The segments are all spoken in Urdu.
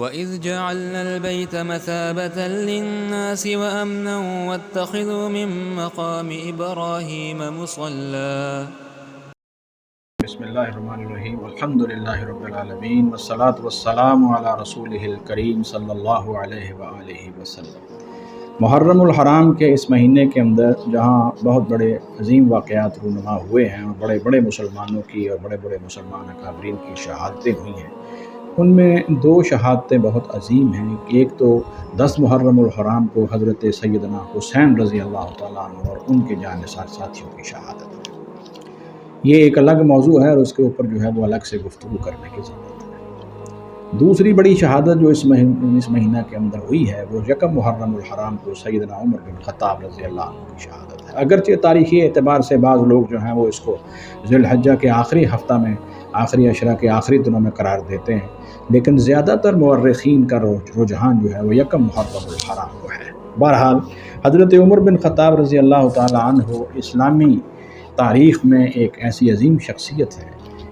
وَإِذْ جَعَلْنَا الْبَيْتَ مَثَابَةً لِلنَّاسِ وَأَمْنًا وَاتَّخِذُوا مِن مَّقَامِ إِبْرَاهِيمَ مُصَلًّى. بسم اللہ الرحمن الرحیم الحمد للہ رب العالمین والصلاة والسلام علی رسولہ الکریم صلی اللہ علیہ وآلہ وسلم۔ محرم الحرام کے اس مہینے کے اندر جہاں بہت بڑے عظیم واقعات رونما ہوئے ہیں اور بڑے بڑے مسلمانوں کی اور بڑے بڑے مسلمان اکابرین کی شہادتیں ہوئی ہیں، ان میں دو شہادتیں بہت عظیم ہیں۔ ایک تو 10 محرم الحرام کو حضرت سیدنا حسین رضی اللہ تعالیٰ عنہ اور ان کے جانثار ساتھیوں کی شہادت ہے۔ یہ ایک الگ موضوع ہے اور اس کے اوپر جو ہے وہ الگ سے گفتگو کرنے کی ضرورت ہے۔ دوسری بڑی شہادت جو اس مہینہ کے اندر ہوئی ہے وہ 1 محرم الحرام کو سیدنا عمر بن خطاب رضی اللہ عنہ کی شہادت ہے۔ اگرچہ تاریخی اعتبار سے بعض لوگ جو ہیں وہ اس کو ذی الحجہ کے آخری ہفتہ میں، آخری عشرہ کے آخری دنوں میں قرار دیتے ہیں، لیکن زیادہ تر مورخین کا رجحان جو ہے وہ 1 محرم الحرام کو ہے۔ بہرحال حضرت عمر بن خطاب رضی اللہ تعالی عنہ اسلامی تاریخ میں ایک ایسی عظیم شخصیت ہے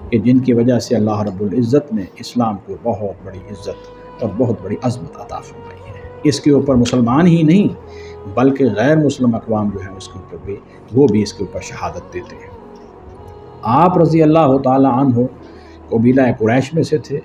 کہ جن کی وجہ سے اللہ رب العزت نے اسلام کو بہت بڑی عزت اور بہت بڑی عظمت عطا فرمائی ہے۔ اس کے اوپر مسلمان ہی نہیں بلکہ غیر مسلم اقوام جو ہیں اس کے اوپر بھی وہ بھی اس کے اوپر شہادت دیتے ہیں۔ آپ رضی اللہ تعالی عنہ قبیلہ قریش میں سے تھے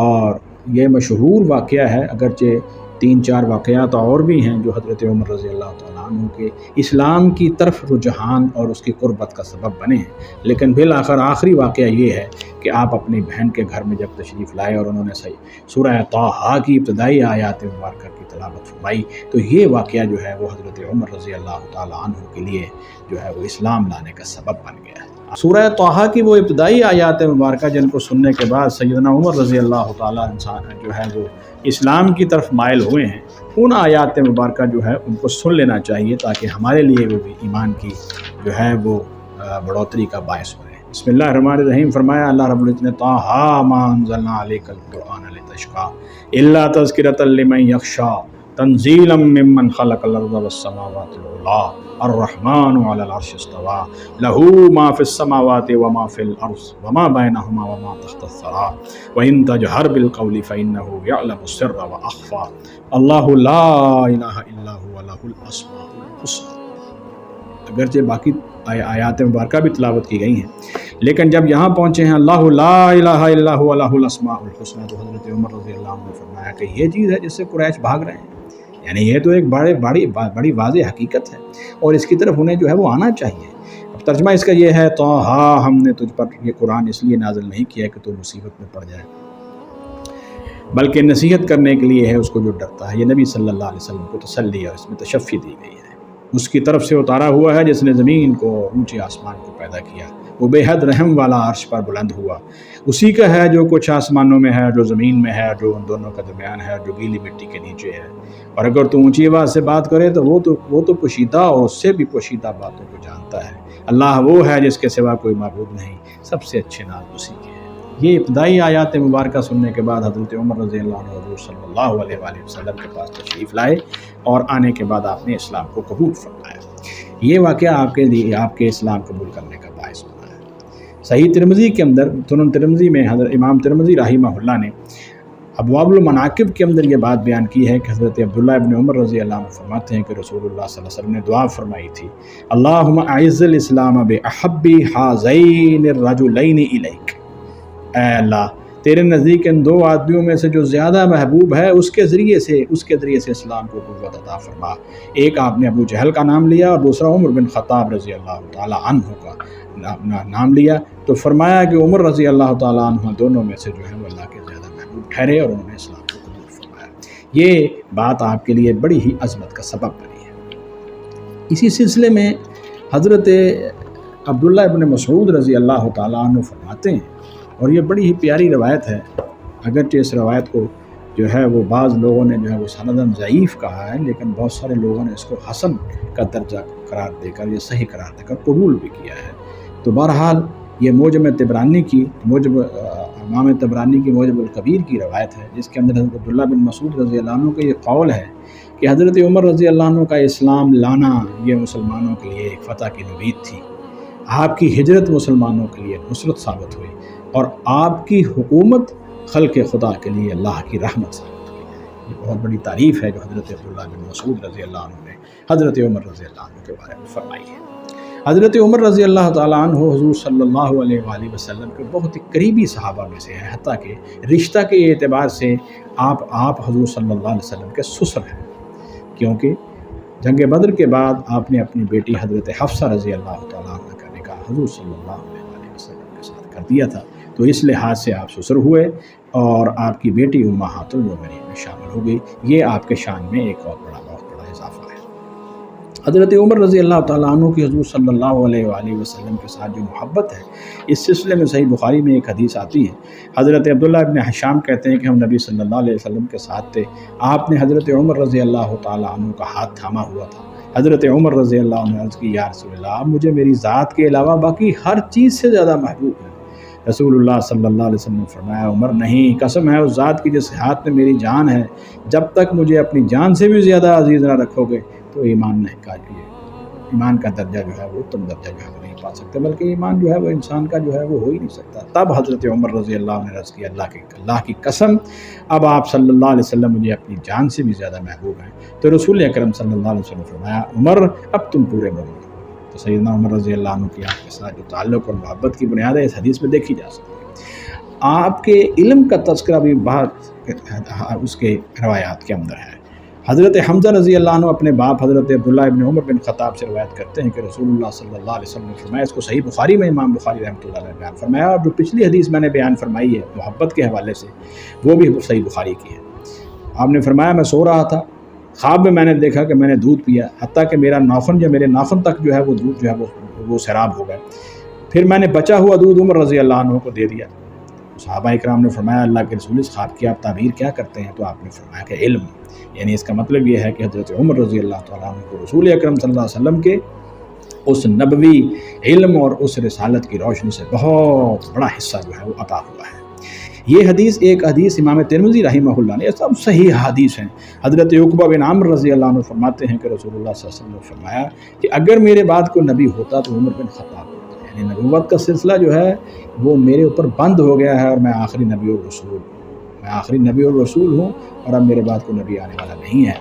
اور یہ مشہور واقعہ ہے، اگرچہ 3-4 واقعات اور بھی ہیں جو حضرت عمر رضی اللہ تعالیٰ عنہ کے اسلام کی طرف رجحان اور اس کی قربت کا سبب بنے ہیں، لیکن بالآخر آخری واقعہ یہ ہے کہ آپ اپنی بہن کے گھر میں جب تشریف لائے اور انہوں نے سورہ طٰہٰ کی ابتدائی آیات مبارکہ کی تلاوت فرمائی، تو یہ واقعہ جو ہے وہ حضرت عمر رضی اللہ تعالیٰ عنہ کے لیے جو ہے وہ اسلام لانے کا سبب بن گیا ہے۔ سورہ طٰہٰ کی وہ ابتدائی آیات مبارکہ جن کو سننے کے بعد سیدنا عمر رضی اللہ تعالیٰ جو ہے وہ اسلام کی طرف مائل ہوئے ہیں، ان آیات مبارکہ جو ہے ان کو سن لینا چاہیے تاکہ ہمارے لیے وہ بھی ایمان کی جو ہے وہ بڑھوتری کا باعث بنے۔ بسم اللہ الرحمن الرحیم فرمایا اللہ رب العزت نے طٰہٰ ما انزلنا علیک القرآن لتشقیٰ الا تذکرۃ لمن یخشیٰ تنزیلا ممن خلق الارض والسماوات العلی الرحمن علی العرش استویٰ لہ ما فی السماوات وما فی الارض وما بینہما وما تحت الثریٰ وإن تجہر بالقول فإنہ یعلم السر وأخفیٰ اللہ لا الہ الا هو لہ الاسماء الحسنی۔ اگرچہ باقی آیات مبارکہ بھی تلاوت کی گئی ہیں، لیکن جب یہاں پہنچے ہیں اللہ لا الہ الا هو لہ الاسماء الحسنی، تو حضرت عمر رضی اللہ عنہ نے فرمایا کہ یہ چیز ہے جس سے قریش بھاگ رہے ہیں، یعنی یہ تو ایک بڑی واضح حقیقت ہے اور اس کی طرف انہیں جو ہے وہ آنا چاہیے۔ اب ترجمہ اس کا یہ ہے طٰہٰ ہم نے تجھ پر یہ قرآن اس لیے نازل نہیں کیا کہ تو مصیبت میں پڑ جائے، بلکہ نصیحت کرنے کے لیے ہے اس کو جو ڈرتا ہے۔ یہ نبی صلی اللہ علیہ وسلم کو تسلی اور اس میں تشفی دی گئی ہے۔ اس کی طرف سے اتارا ہوا ہے جس نے زمین کو اور اونچے آسمان کو پیدا کیا، وہ بے حد رحم والا عرش پر بلند ہوا، اسی کا ہے جو کچھ آسمانوں میں ہے، جو زمین میں ہے، جو ان دونوں کا درمیان ہے، جو گیلی مٹی کے نیچے ہے۔ اور اگر تو اونچی آواز سے بات کرے تو وہ تو پوشیدہ اور اس سے بھی پوشیدہ باتوں کو جانتا ہے۔ اللہ وہ ہے جس کے سوا کوئی معبود نہیں، سب سے اچھے نام اسی کے ہیں۔ یہ ابتدائی آیات مبارکہ سننے کے بعد حضرت عمر رضی اللہ عنہ حضور صلی اللہ علیہ وآلہ وسلم کے پاس تشریف لائے اور آنے کے بعد آپ نے اسلام کو قبول فرمایا۔ یہ واقعہ آپ کے لیے آپ کے اسلام قبول کرنے کا باعث بنا ہے۔ صحیح ترمذی کے اندر سنن ترمذی میں حضرت امام ترمذی رحمہ اللہ نے ابواب المناقب کے اندر یہ بات بیان کی ہے کہ حضرت عبداللہ ابن عمر رضی اللہ عنہ فرماتے ہیں کہ رسول اللہ صلی اللہ علیہ وسلم نے دعا فرمائی تھی، اللہم اعز الاسلام بأحب ہذین الرجلین الیک، اے اللہ تیرے نزدیک ان 2 آدمیوں میں سے جو زیادہ محبوب ہے اس کے ذریعے سے اسلام کو قوت عطا فرما۔ ایک آپ نے ابو جہل کا نام لیا اور دوسرا عمر بن خطاب رضی اللہ تعالی عنہ کا نام لیا، تو فرمایا کہ عمر رضی اللہ تعالی عنہ دونوں میں سے جو ہے وہ اللہ کے زیادہ محبوب ٹھہرے اور انہوں نے اسلام کو قبول فرمایا۔ یہ بات آپ کے لیے بڑی ہی عظمت کا سبب بنی ہے۔ اسی سلسلے میں حضرت عبداللہ ابن مسعود رضی اللہ تعالی عنہ فرماتے ہیں، اور یہ بڑی ہی پیاری روایت ہے، اگرچہ اس روایت کو جو ہے وہ بعض لوگوں نے جو ہے وہ سنداً ضعیف کہا ہے، لیکن بہت سارے لوگوں نے اس کو حسن کا درجہ قرار دے کر یا صحیح قرار دے کر قبول بھی کیا ہے۔ تو بہرحال یہ امام طبرانی کی موجب الکبیر کی روایت ہے، جس کے اندر حضرت عبداللہ بن مسعود رضی اللہ عنہ کا یہ قول ہے کہ حضرت عمر رضی اللہ عنہ کا اسلام لانا یہ مسلمانوں کے لیے ایک فتح کی نوید تھی، آپ کی ہجرت مسلمانوں کے لیے نصرت ثابت ہوئی، اور آپ کی حکومت خلق خدا کے لیے اللہ کی رحمت ثابت ہوئی۔ یہ بہت بڑی تعریف ہے جو حضرت عبداللہ بن مسعود رضی اللہ عنہ نے حضرت عمر رضی اللہ عنہ کے بارے میں فرمائی ہے۔ حضرت عمر رضی اللہ تعالیٰ عنہ حضور صلی اللہ علیہ وآلہ وسلم کے بہت ہی قریبی صحابہ میں سے ہیں، حتیٰ کہ رشتہ کے اعتبار سے آپ حضور صلی اللہ علیہ وسلم کے سسر ہیں، کیونکہ جنگ بدر کے بعد آپ نے اپنی بیٹی حضرت حفصہ رضی اللہ تعالیٰ عنہ کا نکاح حضور صلی اللہ علیہ وسلم کے ساتھ کر دیا تھا، تو اس لحاظ سے آپ سسر ہوئے اور آپ کی بیٹی امہات المومنین میں شامل ہو گئی۔ یہ آپ کے شان میں ایک بہت بڑا اضافہ ہے۔ حضرت عمر رضی اللہ تعالیٰ عنہ کی حضور صلی اللہ علیہ وآلہ وسلم کے ساتھ جو محبت ہے، اس سلسلے میں صحیح بخاری میں ایک حدیث آتی ہے۔ حضرت عبداللہ ابن حشام کہتے ہیں کہ ہم نبی صلی اللہ علیہ وسلم کے ساتھ تھے، آپ نے حضرت عمر رضی اللہ تعالیٰ عنہ کا ہاتھ تھاما ہوا تھا۔ حضرت عمر رضی اللہ عنہ عرض کی، یا رسول اللہ، آپ مجھے میری ذات کے علاوہ باقی ہر چیز سے زیادہ محبوب ہیں۔ رسول اللہ صلی اللہ علیہ وسلم نے فرمایا، عمر نہیں، قسم ہے اس ذات کی جس ہاتھ میں میری جان ہے، جب تک مجھے اپنی جان سے بھی زیادہ عزیز نہ رکھو گے تو ایمان کا درجہ جو ہے وہ تم درجہ جو ہے وہ نہیں پا سکتے، بلکہ ایمان جو ہے وہ انسان کا جو ہے وہ ہو ہی نہیں سکتا۔ تب حضرت عمر رضی اللہ عنہ نے عرض کی، اللہ کی قسم، اب آپ صلی اللہ علیہ وسلم مجھے اپنی جان سے بھی زیادہ محبوب ہیں۔ تو رسول اکرم صلی اللہ علیہ وسلم نے فرمایا، عمر اب تم پورے مومن ہو۔ تو سیدنا عمر رضی اللہ عنہ کی آپ کے ساتھ جو تعلق اور محبت کی بنیاد ہے اس حدیث میں دیکھی جا سکتی ہے۔ آپ کے علم کا تذکرہ بھی بہت اس کے روایات کے اندر ہے۔ حضرت حمزہ رضی اللہ عنہ اپنے باپ حضرت عبداللہ ابن عمر بن خطاب سے روایت کرتے ہیں کہ رسول اللہ صلی اللہ علیہ وسلم نے فرمایا، اس کو صحیح بخاری میں امام بخاری رحمۃ اللہ علیہ بیان فرمایا، اور جو پچھلی حدیث میں نے بیان فرمائی ہے محبت کے حوالے سے، وہ بھی صحیح بخاری کی ہے۔ آپ نے فرمایا، میں سو رہا تھا، خواب میں میں نے دیکھا کہ میں نے دودھ پیا، حتیٰ کہ میرا ناخن یا میرے ناخن تک جو ہے وہ دودھ جو ہے وہ سیراب ہو گئے، پھر میں نے بچا ہوا دودھ عمر رضی اللہ عنہ کو دے دیا۔ صحابہ اکرام نے فرمایا، اللہ کے رسول، اس خواب کی آپ تعبیر کیا کرتے ہیں؟ تو آپ نے فرمایا کہ علم، یعنی اس کا مطلب یہ ہے کہ حضرت عمر رضی اللہ تعالیٰ عنہ کو رسول اکرم صلی اللہ علیہ وسلم کے اس نبوی علم اور اس رسالت کی روشنی سے بہت بڑا حصہ جو ہے وہ عطا ہوا ہے۔ یہ حدیث ایک حدیث امام ترمذی رحمہ اللہ نے، یہ سب صحیح حدیث ہیں۔ حضرت عقبہ بن عامر رضی اللہ عنہ فرماتے ہیں کہ رسول اللہ صلی اللہ علیہ وسلم نے فرمایا کہ اگر میرے بعد کوئی نبی ہوتا تو عمر بن خطاب ہوتا، یعنی نبوت کا سلسلہ جو ہے وہ میرے اوپر بند ہو گیا ہے اور میں آخری نبی اور رسول ہوں، اور اب میرے بعد کوئی نبی آنے والا نہیں ہے۔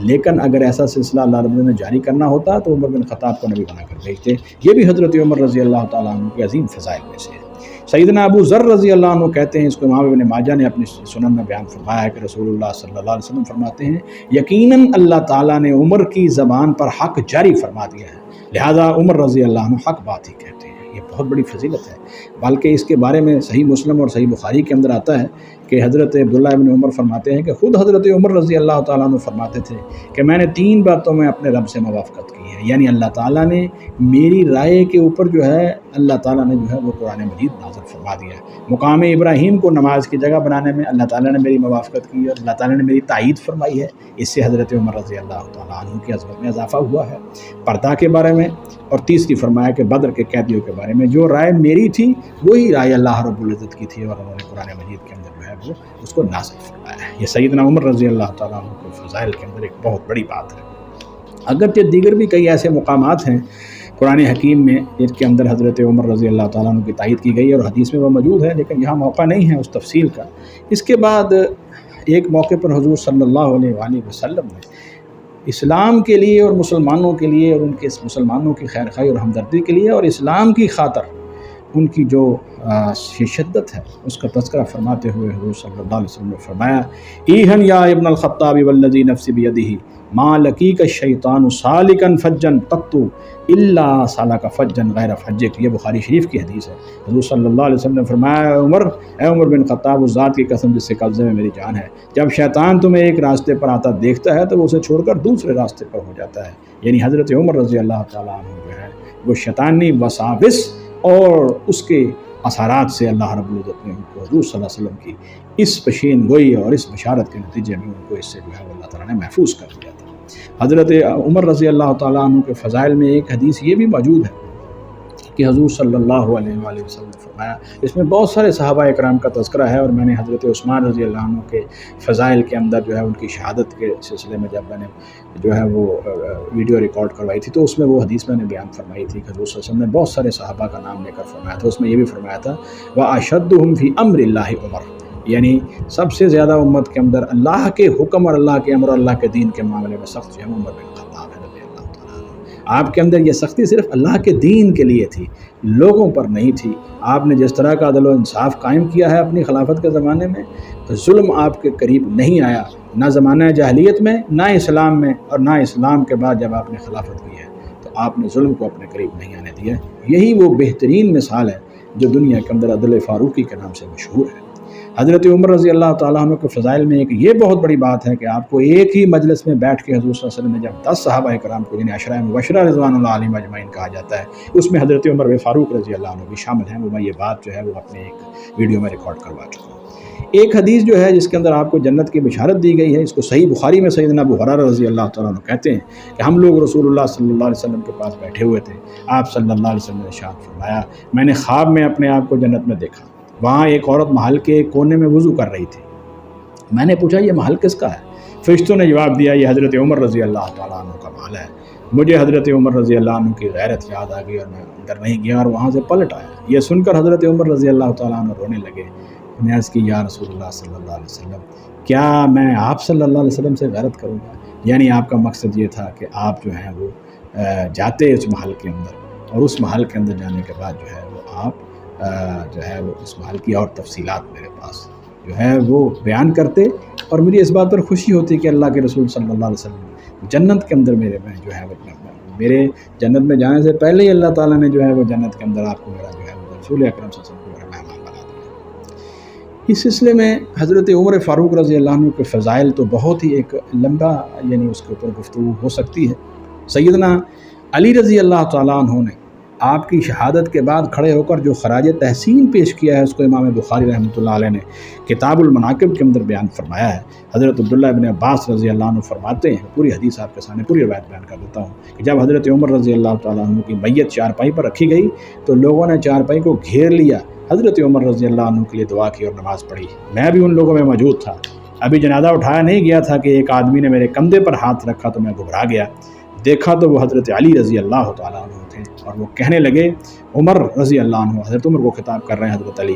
لیکن اگر ایسا سلسلہ اللہ رب نے جاری کرنا ہوتا تو عمر بن خطاب کو نبی بنا کر بھیجتے۔ یہ بھی حضرت عمر رضی اللہ تعالیٰ عنہ کے عظیم فضائل میں سے ہے۔ سیدنا ابو ذر رضی اللہ عنہ کہتے ہیں، اس کو امام ابن ماجہ نے اپنی سنن میں بیان فرمایا ہے کہ رسول اللہ صلی اللہ علیہ وسلم فرماتے ہیں، یقیناً اللہ تعالیٰ نے عمر کی زبان پر حق جاری فرما دیا ہے، لہذا عمر رضی اللہ عنہ حق بات ہی کہتے ہیں۔ یہ بہت بڑی فضیلت ہے، بلکہ اس کے بارے میں صحیح مسلم اور صحیح بخاری کے اندر آتا ہے کہ حضرت عبداللہ ابن عمر فرماتے ہیں کہ خود حضرت عمر رضی اللہ تعالیٰ عنہ فرماتے تھے کہ میں نے 3 باتوں میں اپنے رب سے موافقت کی ہے، یعنی اللہ تعالیٰ نے میری رائے کے اوپر جو ہے اللہ تعالیٰ نے جو ہے وہ قرآن مجید نازل فرما دیا ہے۔ مقام ابراہیم کو نماز کی جگہ بنانے میں اللہ تعالیٰ نے میری موافقت کی اور اللہ تعالیٰ نے میری تائید فرمائی ہے، اس سے حضرت عمر رضی اللہ تعالیٰ عنہ کی عظمت میں اضافہ ہوا ہے۔ پردہ کے بارے میں، اور تیسری فرمایا کہ بدر کے قیدیوں کے بارے میں جو رائے میری تھی وہی رائے اللہ رب العزت کی تھی، اور انہوں نے قرآن مجید کے اندر جو ہے وہ اس کو نازل فرمایا ہے۔ یہ سیدنا عمر رضی اللہ تعالیٰ عنہ کے فضائل کے اندر ایک بہت بڑی بات ہے۔ اگرچہ دیگر بھی کئی ایسے مقامات ہیں قرآن حکیم میں جن کے اندر حضرت عمر رضی اللہ تعالیٰ عنہ کی تائید کی گئی اور حدیث میں وہ موجود ہے، لیکن یہاں موقع نہیں ہے اس تفصیل کا۔ اس کے بعد ایک موقع پر حضور صلی اللہ علیہ وآلہ وسلم نے اسلام کے لیے اور مسلمانوں کے لیے اور ان کے مسلمانوں کی خیر خواہی اور ہمدردی کے لیے اور اسلام کی خاطر ان کی جو شدت ہے اس کا تذکرہ فرماتے ہوئے حضور صلی اللہ علیہ وسلم نے فرمایا، ایہن یا ابن الخطاب والذی نفسی بیدہ ما لقیک الشیطان سالکا فجا قط الا سالک فجا غیر فجک۔ یہ بخاری شریف کی حدیث ہے۔ حضور صلی اللہ علیہ وسلم نے فرمایا، اے عمر بن خطاب، اس ذات کی قسم جس سے قبضے میں میری جان ہے، جب شیطان تمہیں ایک راستے پر آتا دیکھتا ہے تو وہ اسے چھوڑ کر دوسرے راستے پر ہو جاتا ہے۔ یعنی حضرت عمر رضی اللہ تعالیٰ عنہ جو ہے وہ شیطانی وساوس اور اس کے اثرات سے اللہ رب العزت نے ان کو حضور صلی اللہ علیہ وسلم کی اس پشین گوئی اور اس بشارت کے نتیجے میں ان کو اس سے جو ہے اللہ تعالیٰ نے محفوظ کر دیا تھا۔ حضرت عمر رضی اللہ تعالیٰ عنہ کے فضائل میں ایک حدیث یہ بھی موجود ہے کہ حضور صلی اللہ علیہ وآلہ وسلم نے فرمایا، اس میں بہت سارے صحابہ اکرام کا تذکرہ ہے، اور میں نے حضرت عثمان رضی اللہ عنہ کے فضائل کے اندر جو ہے ان کی شہادت کے سلسلے میں جب میں نے جو ہے وہ ویڈیو ریکارڈ کروائی تھی تو اس میں وہ حدیث میں نے بیان فرمائی تھی کہ حضور صلی اللہ علیہ وسلم نے بہت سارے صحابہ کا نام لے کر فرمایا تھا۔ اس میں یہ بھی فرمایا تھا وَأَشَدُّهُمْ فِي أَمْرِ اللَّهِ عمر، یعنی سب سے زیادہ امت کے اندر اللہ کے حکم اور اللہ کے امر اور اللہ کے دین کے معاملے میں سخت جو ہے عمر بن خطاب ہے رضی اللہ تعالیٰ عنہ۔ آپ کے اندر یہ سختی صرف اللہ کے دین کے لیے تھی، لوگوں پر نہیں تھی۔ آپ نے جس طرح کا عدل و انصاف قائم کیا ہے اپنی خلافت کے زمانے میں، ظلم آپ کے قریب نہیں آیا، نہ زمانہ جاہلیت میں، نہ اسلام میں، اور نہ اسلام کے بعد جب آپ نے خلافت کی ہے تو آپ نے ظلم کو اپنے قریب نہیں آنے دیا۔ یہی وہ بہترین مثال ہے جو دنیا کے اندر عدل فاروقی کے نام سے مشہور ہے۔ حضرت عمر رضی اللہ تعالیٰ عنہ کے فضائل میں ایک یہ بہت بڑی بات ہے کہ آپ کو ایک ہی مجلس میں بیٹھ کے حضور صلی اللہ علیہ وسلم نے جب 10 صحابہ کرام کو جنہیں عشرہ مبشرہ رضوان اللہ علیہم اجمعین کہا جاتا ہے، اس میں حضرت عمر فاروق رضی اللہ عنہ بھی شامل ہیں۔ وہ میں یہ بات جو ہے وہ اپنے ایک ویڈیو میں ریکارڈ کروا چکا ہوں۔ ایک حدیث جو ہے جس کے اندر آپ کو جنت کی بشارت دی گئی ہے، اس کو صحیح بخاری میں سیدنا ابو ہریرہ رضی اللہ تعالیٰ عنہ کہتے ہیں کہ ہم لوگ رسول اللہ صلی اللہ علیہ وسلم کے پاس بیٹھے ہوئے تھے، آپ صلی اللہ علیہ وسلم نے ارشاد فرمایا، میں نے خواب میں اپنے آپ کو جنت میں دیکھا، وہاں ایک عورت محل کے ایک کونے میں وضو کر رہی تھی۔ میں نے پوچھا یہ محل کس کا ہے؟ فرشتوں نے جواب دیا یہ حضرت عمر رضی اللہ تعالیٰ عنہ کا محل ہے۔ مجھے حضرت عمر رضی اللہ عنہ کی غیرت یاد آ گئی اور میں اندر نہیں گیا اور وہاں سے پلٹ آیا۔ یہ سن کر حضرت عمر رضی اللہ تعالیٰ عنہ رونے لگے۔ میں نے عرض کی یا رسول اللہ صلی اللہ علیہ وسلم، کیا میں آپ صلی اللہ علیہ وسلم سے غیرت کروں گا؟ یعنی آپ کا مقصد یہ تھا کہ آپ جو ہیں وہ جاتے اس محل کے اندر، اور اس محل کے اندر جانے کے بعد جو ہے وہ آپ جو ہے وہ اس محل کی اور تفصیلات میرے پاس جو ہے وہ بیان کرتے، اور مجھے اس بات پر خوشی ہوتی کہ اللہ کے رسول صلی اللہ علیہ وسلم جنت کے اندر میرے میں جو ہے وہ میرے جنت میں جانے سے پہلے ہی اللہ تعالیٰ نے جو ہے وہ جنت کے اندر آپ کو میرا جو ہے وہ رسول اکرم صلی اللہ علیہ وسلم کو میرا مہمان بنا دیا۔ اس سلسلے میں حضرت عمر فاروق رضی اللہ عنہ کے فضائل تو بہت ہی ایک لمبا یعنی اس کے اوپر گفتگو ہو سکتی ہے۔ سیدنا علی رضی اللہ تعالیٰ عنہ نے آپ کی شہادت کے بعد کھڑے ہو کر جو خراج تحسین پیش کیا ہے، اس کو امام بخاری رحمۃ اللہ علیہ نے کتاب المناقب کے اندر بیان فرمایا ہے۔ حضرت عبداللہ ابن عباس رضی اللہ عنہ فرماتے ہیں، پوری حدیث آپ کے سامنے پوری روایت بیان کر دیتا ہوں کہ جب حضرت عمر رضی اللہ تعالیٰ عنہ کی میت چارپائی پر رکھی گئی تو لوگوں نے چارپائی کو گھیر لیا، حضرت عمر رضی اللہ عنہ کے لیے دعا کی اور نماز پڑھی۔ میں بھی ان لوگوں میں موجود تھا، ابھی جنازہ اٹھایا نہیں گیا تھا کہ ایک آدمی نے میرے کندھے پر ہاتھ رکھا تو میں گھبرا گیا، دیکھا تو وہ حضرت علی رضی اللہ تعالیٰ عنہ تھے، اور وہ کہنے لگے، عمر رضی اللہ عنہ، حضرت عمر کو خطاب کر رہے ہیں، حضرت علی،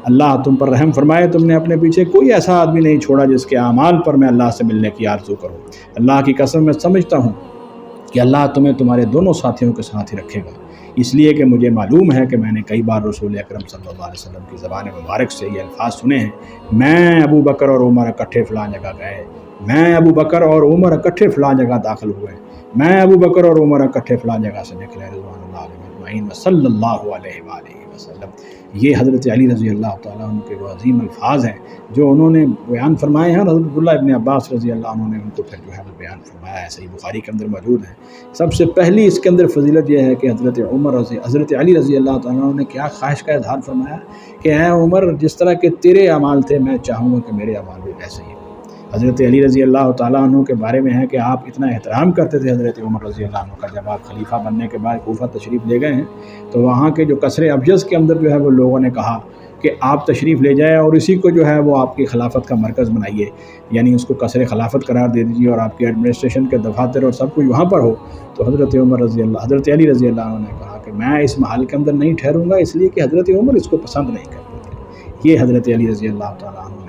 اللہ تم پر رحم فرمائے، تم نے اپنے پیچھے کوئی ایسا آدمی نہیں چھوڑا جس کے اعمال پر میں اللہ سے ملنے کی آرزو کروں۔ اللہ کی قسم میں سمجھتا ہوں کہ اللہ تمہیں تمہارے دونوں ساتھیوں کے ساتھ ہی رکھے گا، اس لیے کہ مجھے معلوم ہے کہ میں نے کئی بار رسول اکرم صلی اللہ علیہ وسلم کی زبان مبارک سے یہ الفاظ سنے ہیں، میں ابو بکر اور عمر اکٹھے فلاں جگہ گئے، میں ابو بکر اور عمر اکٹھے فلاں جگہ داخل ہوئے، میں ابو بکر اور عمر اکٹھے فلاں جگہ سے نکلے، رضوان اللہ علیہ اجمعین صلی اللہ علیہ وآلہ وسلم۔ یہ حضرت علی رضی اللہ تعالیٰ عنہ کے وہ عظیم الفاظ ہیں جو انہوں نے بیان فرمائے ہیں، اور حضرت عبداللہ ابن عباس رضی اللہ عنہ نے ان کو پھر جو ہے وہ بیان فرمایا ہے، صحیح بخاری کے اندر موجود ہیں۔ سب سے پہلی اس کے اندر فضیلت یہ ہے کہ حضرت علی رضی اللہ تعالیٰ عنہ نے کیا خواہش کا اظہار فرمایا کہ اے عمر، جس طرح کے تیرے اعمال تھے میں چاہوں گا کہ میرے اعمال بھی ایسے ہی ہوں۔ حضرت علی رضی اللہ تعالیٰ عنہ کے بارے میں ہے کہ آپ اتنا احترام کرتے تھے حضرت عمر رضی اللہ عنہ کا۔ جب آپ خلیفہ بننے کے بعد کوفہ تشریف لے گئے ہیں تو وہاں کے جو قصر ابجز کے اندر جو ہے وہ لوگوں نے کہا کہ آپ تشریف لے جائیں اور اسی کو جو ہے وہ آپ کی خلافت کا مرکز بنائیے، یعنی اس کو قصر خلافت قرار دے دیجیے اور آپ کی ایڈمنسٹریشن کے دفاتر اور سب کچھ وہاں پر ہو۔ تو حضرت علی رضی اللہ عنہ نے کہا کہ میں اس محل کے اندر نہیں ٹھہروں گا، اس لیے کہ حضرت عمر اس کو پسند نہیں کرتے تھے۔ یہ حضرت علی رضی اللہ تعالیٰ عنہ نے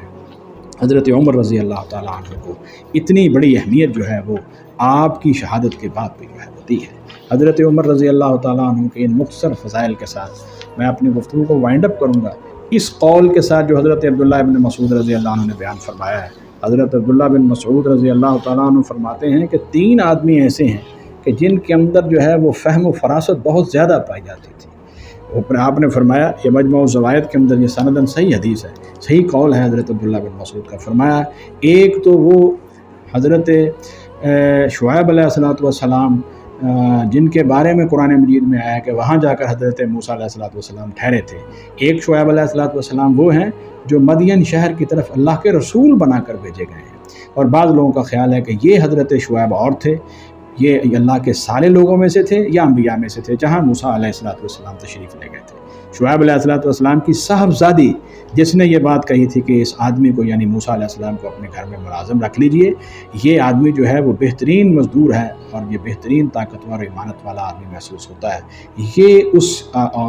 حضرت عمر رضی اللہ تعالیٰ عنہ کو اتنی بڑی اہمیت جو ہے وہ آپ کی شہادت کے بعد بھی جو ہے وہ دی ہے۔ حضرت عمر رضی اللہ تعالیٰ عنہ کے ان مختصر فضائل کے ساتھ میں اپنی گفتگو کو وائنڈ اپ کروں گا اس قول کے ساتھ جو حضرت عبداللہ بن مسعود رضی اللہ عنہ نے بیان فرمایا ہے۔ حضرت عبداللہ بن مسعود رضی اللہ تعالیٰ عنہ فرماتے ہیں کہ 3 آدمی ایسے ہیں کہ جن کے اندر جو ہے وہ فہم و فراست بہت زیادہ پائی جاتی تھی۔ آپ نے فرمایا، یہ مجموع الزوائد کے اندر یہ سندن صحیح حدیث ہے، صحیح قول ہے حضرت عبداللہ بن مسعود کا۔ فرمایا ایک تو وہ حضرت شعیب علیہ السلام جن کے بارے میں قرآن مجید میں آیا کہ وہاں جا کر حضرت موسیٰ علیہ السلام ٹھہرے تھے۔ ایک شعیب علیہ السلام وہ ہیں جو مدین شہر کی طرف اللہ کے رسول بنا کر بھیجے گئے ہیں، اور بعض لوگوں کا خیال ہے کہ یہ حضرت شعیب اور تھے، یہ اللہ کے سارے لوگوں میں سے تھے یا انبیاء میں سے تھے جہاں موسیٰ علیہ السلام تشریف لے گئے تھے۔ شعیب علیہ السلام کی صاحبزادی جس نے یہ بات کہی تھی کہ اس آدمی کو یعنی موسیٰ علیہ السلام کو اپنے گھر میں ملازم رکھ لیجئے، یہ آدمی جو ہے وہ بہترین مزدور ہے اور یہ بہترین طاقتور اور ایمانت والا آدمی محسوس ہوتا ہے۔ یہ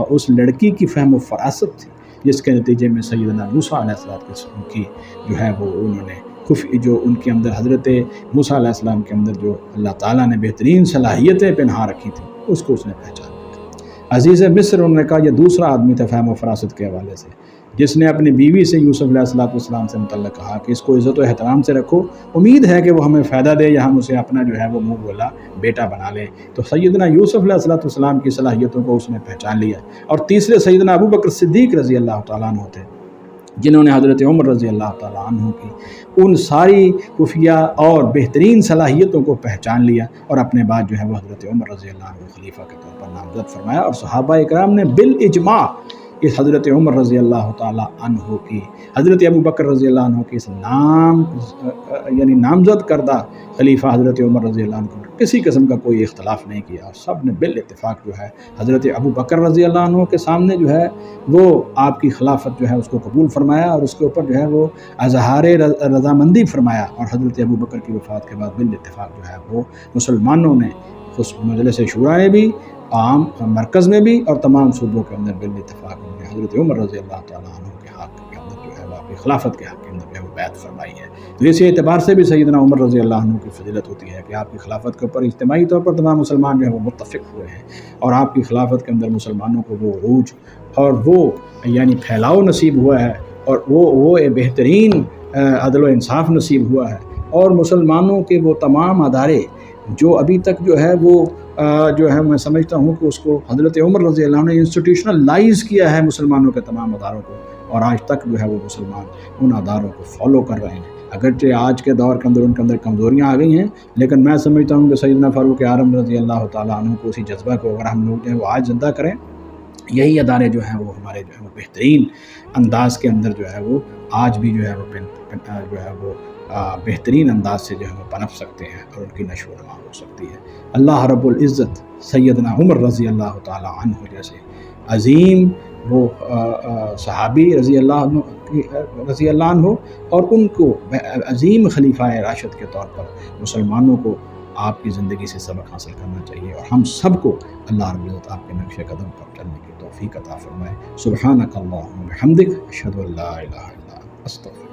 اس لڑکی کی فہم و فراست تھی جس کے نتیجے میں سیدنا موسیٰ علیہ السلام کی جو ہے وہ انہوں نے جو ان کے اندر حضرت موسیٰ علیہ السلام کے اندر جو اللہ تعالیٰ نے بہترین صلاحیتیں پنہا رکھی تھیں اس کو اس نے پہچان لیا۔ عزیز مصر انہوں نے کہا یہ دوسرا آدمی تھا فہم و فراست کے حوالے سے جس نے اپنی بیوی سے یوسف علیہ السلام سے متعلق کہا کہ اس کو عزت و احترام سے رکھو، امید ہے کہ وہ ہمیں فائدہ دے یا ہم اسے اپنا جو ہے وہ منہ بولا بیٹا بنا لیں۔ تو سیدنا یوسف علیہ السلام کی صلاحیتوں کو اس نے پہچان لیا۔ اور تیسرے سیدنا ابو بکر صدیق رضی اللہ تعالیٰ عنہ تھے جنہوں نے حضرت عمر رضی اللہ تعالیٰ عنہ کی ان ساری خفیہ اور بہترین صلاحیتوں کو پہچان لیا اور اپنے بعد جو ہے وہ حضرت عمر رضی اللہ عنہ خلیفہ کے طور پر نامزد فرمایا، اور صحابہ اکرام نے بالاجماع اس حضرت عمر رضی اللہ تعالیٰ عنہ کی، حضرت ابو بکر رضی اللہ عنہ کی اس یعنی نامزد کردہ خلیفہ حضرت عمر رضی اللہ عنہ کو کسی قسم کا کوئی اختلاف نہیں کیا، اور سب نے بالاتفاق جو ہے حضرت ابو بکر رضی اللہ عنہ کے سامنے جو ہے وہ آپ کی خلافت جو ہے اس کو قبول فرمایا اور اس کے اوپر جو ہے وہ اظہار رضامندی فرمایا، اور حضرت ابو بکر کی وفات کے بعد بالاتفاق جو ہے وہ مسلمانوں نے اس مجلس شورا نے بھی، عام مرکز میں بھی اور تمام صوبوں کے اندر بالاتفاق حضرت عمر رضی اللہ تعالیٰ عنہ کے حق کے اندر جو ہے وہ آپ کی خلافت کے حق کے اندر جو ہے وہ بیعت فرمائی ہے۔ تو اسی اعتبار سے بھی سیدنا عمر رضی اللہ عنہ کی فضیلت ہوتی ہے کہ آپ کی خلافت کے اوپر اجتماعی طور پر تمام مسلمان جو ہے وہ متفق ہوئے ہیں، اور آپ کی خلافت کے اندر مسلمانوں کو وہ عروج اور وہ یعنی پھیلاؤ نصیب ہوا ہے، اور وہ بہترین عدل و انصاف نصیب ہوا ہے، اور مسلمانوں کے وہ تمام ادارے جو ابھی تک جو ہے وہ جو ہے میں سمجھتا ہوں کہ اس کو حضرت عمر رضی اللہ عنہ نے انسٹیٹیوشنلائز کیا ہے مسلمانوں کے تمام اداروں کو، اور آج تک جو ہے وہ مسلمان ان اداروں کو فالو کر رہے ہیں۔ اگرچہ آج کے دور کے اندر ان کے اندر کمزوریاں آ گئی ہیں، لیکن میں سمجھتا ہوں کہ سیدنا فاروق اعظم رضی اللہ تعالیٰ عنہ کو اسی جذبہ کو اگر ہم لوگ جو ہے وہ آج زندہ کریں، یہی ادارے جو ہیں وہ ہمارے جو ہے وہ بہترین انداز کے اندر جو ہے وہ آج بھی جو ہے وہ بہترین انداز سے جو ہے وہ پنپ سکتے ہیں اور ان کی نشو و نما ہو سکتی ہے۔ اللہ رب العزت سیدنا عمر رضی اللہ تعالیٰ عنہ جیسے عظیم وہ صحابی رضی اللہ عنہ اور ان کو عظیم خلیفہ راشد کے طور پر مسلمانوں کو آپ کی زندگی سے سبق حاصل کرنا چاہیے، اور ہم سب کو اللہ رب العزت آپ کے نقش قدم پر چلنے کی توفیق عطا فرمائے۔ سبحانک اللہم و بحمدک، اشہد ان لا الہ الا انت، استغفرک۔